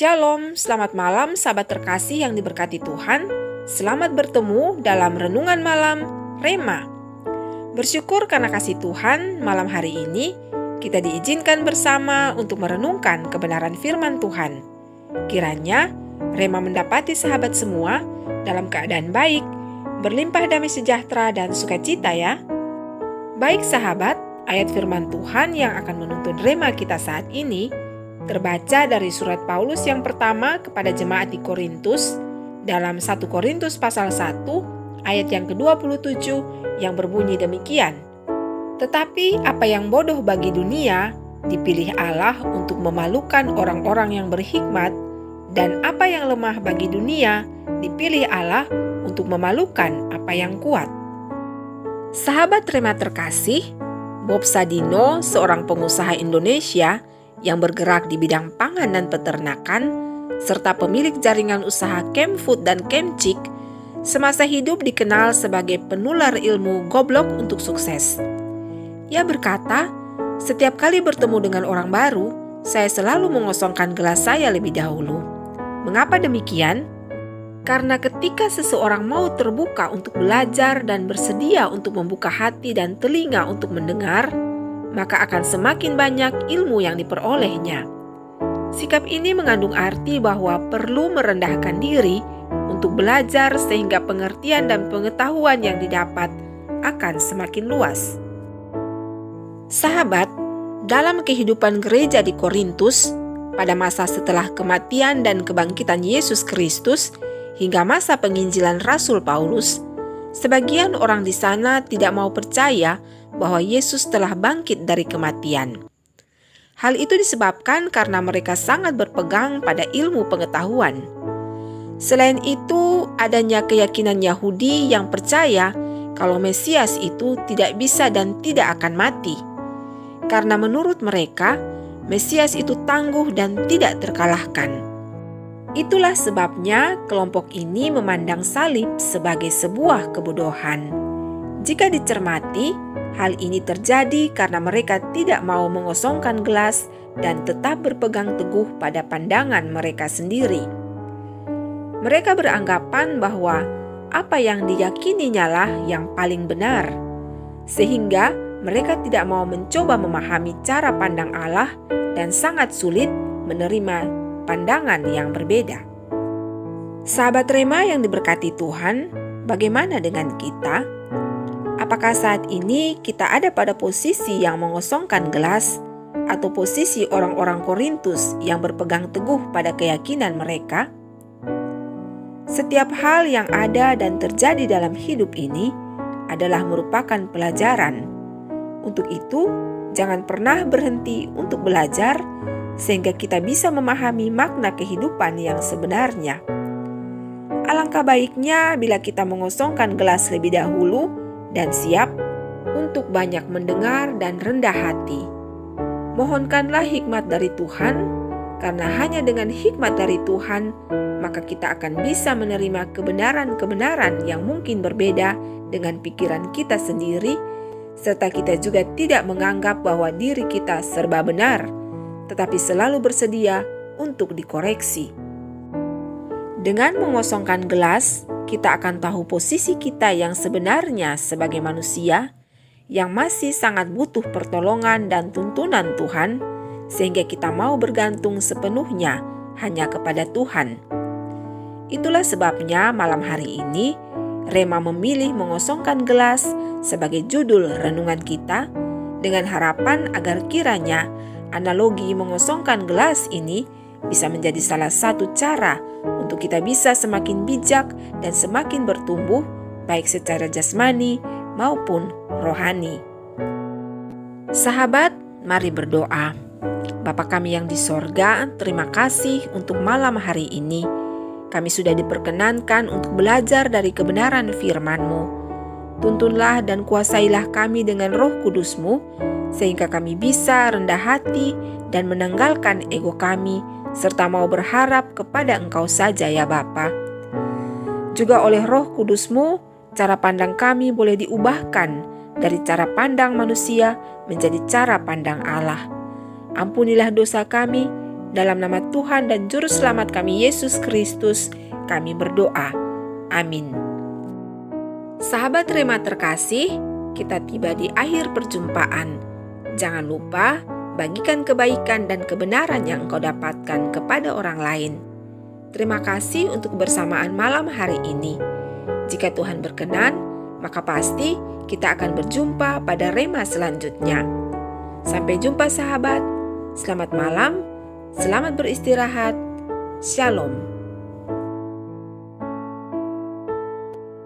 Shalom, selamat malam sahabat terkasih yang diberkati Tuhan. Selamat bertemu dalam Renungan Malam Rema. Bersyukur karena kasih Tuhan, malam hari ini kita diizinkan bersama untuk merenungkan kebenaran firman Tuhan. Kiranya Rema mendapati sahabat semua dalam keadaan baik, berlimpah damai sejahtera dan sukacita ya. Baik sahabat, ayat firman Tuhan yang akan menuntun Rema kita saat ini terbaca dari surat Paulus yang pertama kepada jemaat di Korintus dalam 1 Korintus pasal 1 ayat yang ke-27 yang berbunyi demikian. Tetapi apa yang bodoh bagi dunia dipilih Allah untuk memalukan orang-orang yang berhikmat, dan apa yang lemah bagi dunia dipilih Allah untuk memalukan apa yang kuat. Sahabat Rema terkasih, Bob Sadino, seorang pengusaha Indonesia yang bergerak di bidang pangan dan peternakan, serta pemilik jaringan usaha Kemfood dan Kemcik, semasa hidup dikenal sebagai penular ilmu goblok untuk sukses. Ia berkata, setiap kali bertemu dengan orang baru, saya selalu mengosongkan gelas saya lebih dahulu. Mengapa demikian? Karena ketika seseorang mau terbuka untuk belajar dan bersedia untuk membuka hati dan telinga untuk mendengar, maka akan semakin banyak ilmu yang diperolehnya. Sikap ini mengandung arti bahwa perlu merendahkan diri untuk belajar sehingga pengertian dan pengetahuan yang didapat akan semakin luas. Sahabat, dalam kehidupan gereja di Korintus, pada masa setelah kematian dan kebangkitan Yesus Kristus hingga masa penginjilan Rasul Paulus, sebagian orang di sana tidak mau percaya bahwa Yesus telah bangkit dari kematian. Hal itu disebabkan karena mereka sangat berpegang pada ilmu pengetahuan. Selain itu, adanya keyakinan Yahudi yang percaya kalau Mesias itu tidak bisa dan tidak akan mati. Karena menurut mereka, Mesias itu tangguh dan tidak terkalahkan. Itulah sebabnya kelompok ini memandang salib sebagai sebuah kebodohan. Jika dicermati, hal ini terjadi karena mereka tidak mau mengosongkan gelas dan tetap berpegang teguh pada pandangan mereka sendiri. Mereka beranggapan bahwa apa yang diyakininya lah yang paling benar, sehingga mereka tidak mau mencoba memahami cara pandang Allah dan sangat sulit menerima pandangan yang berbeda. Sahabat Rema yang diberkati Tuhan, bagaimana dengan kita? Apakah saat ini kita ada pada posisi yang mengosongkan gelas atau posisi orang-orang Korintus yang berpegang teguh pada keyakinan mereka? Setiap hal yang ada dan terjadi dalam hidup ini adalah merupakan pelajaran. Untuk itu, jangan pernah berhenti untuk belajar sehingga kita bisa memahami makna kehidupan yang sebenarnya. Alangkah baiknya bila kita mengosongkan gelas lebih dahulu dan siap untuk banyak mendengar dan rendah hati. Mohonkanlah hikmat dari Tuhan, karena hanya dengan hikmat dari Tuhan, maka kita akan bisa menerima kebenaran-kebenaran yang mungkin berbeda dengan pikiran kita sendiri, serta kita juga tidak menganggap bahwa diri kita serba benar, tetapi selalu bersedia untuk dikoreksi. Dengan mengosongkan gelas, kita akan tahu posisi kita yang sebenarnya sebagai manusia yang masih sangat butuh pertolongan dan tuntunan Tuhan, sehingga kita mau bergantung sepenuhnya hanya kepada Tuhan. Itulah sebabnya malam hari ini Rema memilih mengosongkan gelas sebagai judul renungan kita, dengan harapan agar kiranya analogi mengosongkan gelas ini bisa menjadi salah satu cara untuk kita bisa semakin bijak dan semakin bertumbuh, baik secara jasmani maupun rohani. Sahabat, mari berdoa. Bapa kami yang di sorga, terima kasih untuk malam hari ini. Kami sudah diperkenankan untuk belajar dari kebenaran firman-Mu. Tuntunlah dan kuasailah kami dengan Roh Kudus-Mu, sehingga kami bisa rendah hati dan menanggalkan ego kami, serta mau berharap kepada Engkau saja ya Bapa. Juga oleh Roh Kudus-Mu, cara pandang kami boleh diubahkan dari cara pandang manusia menjadi cara pandang Allah. Ampunilah dosa kami, Dalam nama Tuhan dan Juru Selamat kami Yesus Kristus, kami berdoa. Amin. Sahabat Rema terkasih, kita tiba di akhir perjumpaan. Jangan lupa bagikan kebaikan dan kebenaran yang engkau dapatkan kepada orang lain. Terima kasih untuk kebersamaan malam hari ini. Jika Tuhan berkenan, maka pasti kita akan berjumpa pada Rema selanjutnya. Sampai jumpa sahabat. Selamat malam. Selamat beristirahat. Shalom.